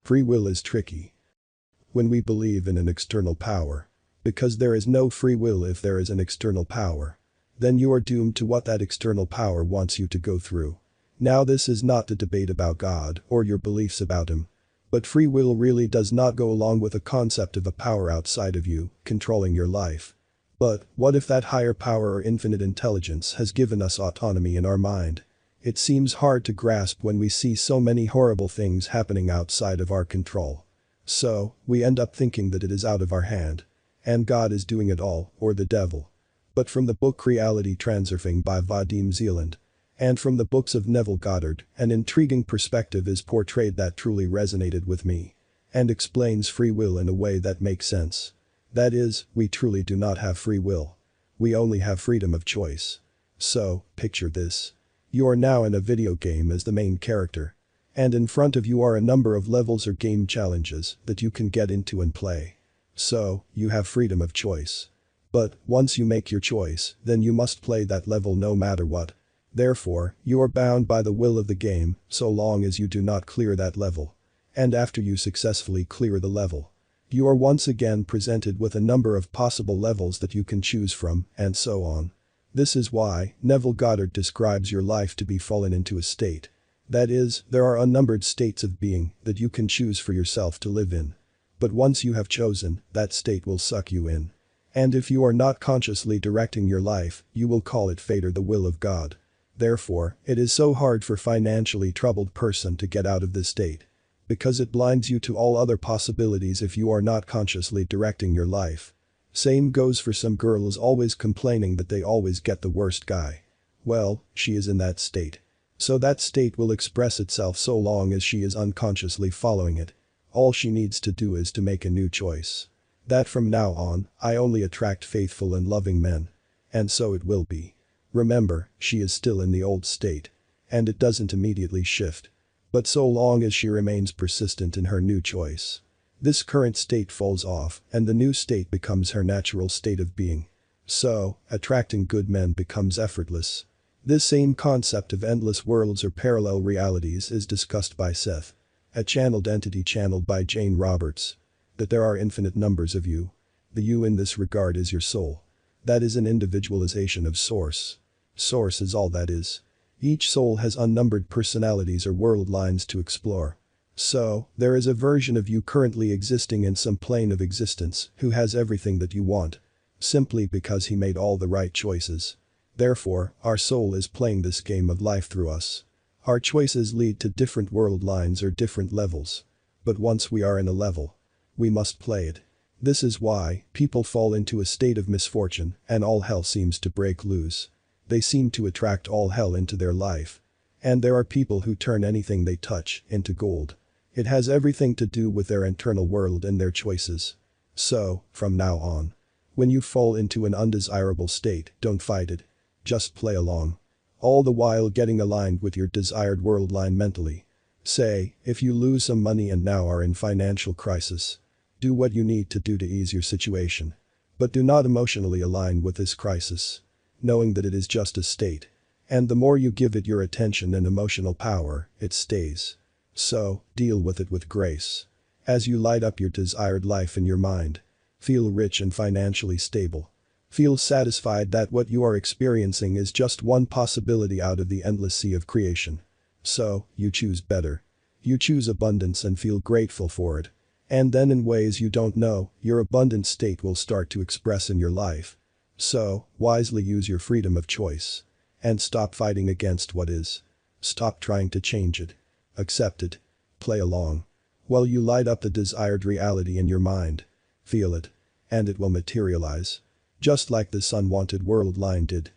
Free will is tricky. When we believe in an external power, because there is no free will if there is an external power, then you are doomed to what that external power wants you to go through. Now this is not a debate about God or your beliefs about him. But free will really does not go along with the concept of a power outside of you, controlling your life. But, what if that higher power or infinite intelligence has given us autonomy in our mind? It seems hard to grasp when we see so many horrible things happening outside of our control. So, we end up thinking that it is out of our hand. And God is doing it all, or the devil. But from the book Reality Transurfing by Vadim Zeland, and from the books of Neville Goddard, an intriguing perspective is portrayed that truly resonated with me. And explains free will in a way that makes sense. That is, we truly do not have free will. We only have freedom of choice. So, picture this. You are now in a video game as the main character. And in front of you are a number of levels or game challenges that you can get into and play. So, you have freedom of choice. But, once you make your choice, then you must play that level no matter what. Therefore, you are bound by the will of the game, so long as you do not clear that level. And after you successfully clear the level, you are once again presented with a number of possible levels that you can choose from, and so on. This is why Neville Goddard describes your life to be fallen into a state. That is, there are unnumbered states of being that you can choose for yourself to live in. But once you have chosen, that state will suck you in. And if you are not consciously directing your life, you will call it fate or the will of God. Therefore, it is so hard for financially troubled person to get out of this state. Because it blinds you to all other possibilities if you are not consciously directing your life. Same goes for some girls always complaining that they always get the worst guy. Well, she is in that state. So that state will express itself so long as she is unconsciously following it. All she needs to do is to make a new choice. That from now on, I only attract faithful and loving men. And so it will be. Remember, she is still in the old state. And it doesn't immediately shift. But so long as she remains persistent in her new choice, this current state falls off and the new state becomes her natural state of being. So, attracting good men becomes effortless. This same concept of endless worlds or parallel realities is discussed by Seth, a channeled entity channeled by Jane Roberts. That there are infinite numbers of you. The you in this regard is your soul. That is an individualization of source. Source is all that is. Each soul has unnumbered personalities or world lines to explore. So, there is a version of you currently existing in some plane of existence who has everything that you want. Simply because he made all the right choices. Therefore, our soul is playing this game of life through us. Our choices lead to different world lines or different levels. But once we are in a level, we must play it. This is why people fall into a state of misfortune and all hell seems to break loose. They seem to attract all hell into their life. And there are people who turn anything they touch into gold. It has everything to do with their internal world and their choices. So, from now on, when you fall into an undesirable state, don't fight it. Just play along. All the while getting aligned with your desired world line mentally. Say, if you lose some money and now are in financial crisis, do what you need to do to ease your situation. But do not emotionally align with this crisis. Knowing that it is just a state. And the more you give it your attention and emotional power, it stays. So, deal with it with grace. As you light up your desired life in your mind. Feel rich and financially stable. Feel satisfied that what you are experiencing is just one possibility out of the endless sea of creation. So, you choose better. You choose abundance and feel grateful for it. And then in ways you don't know, your abundant state will start to express in your life. So, wisely use your freedom of choice. And stop fighting against what is. Stop trying to change it. Accept it. Play along. While you light up the desired reality in your mind. Feel it. And it will materialize. Just like this unwanted world line did.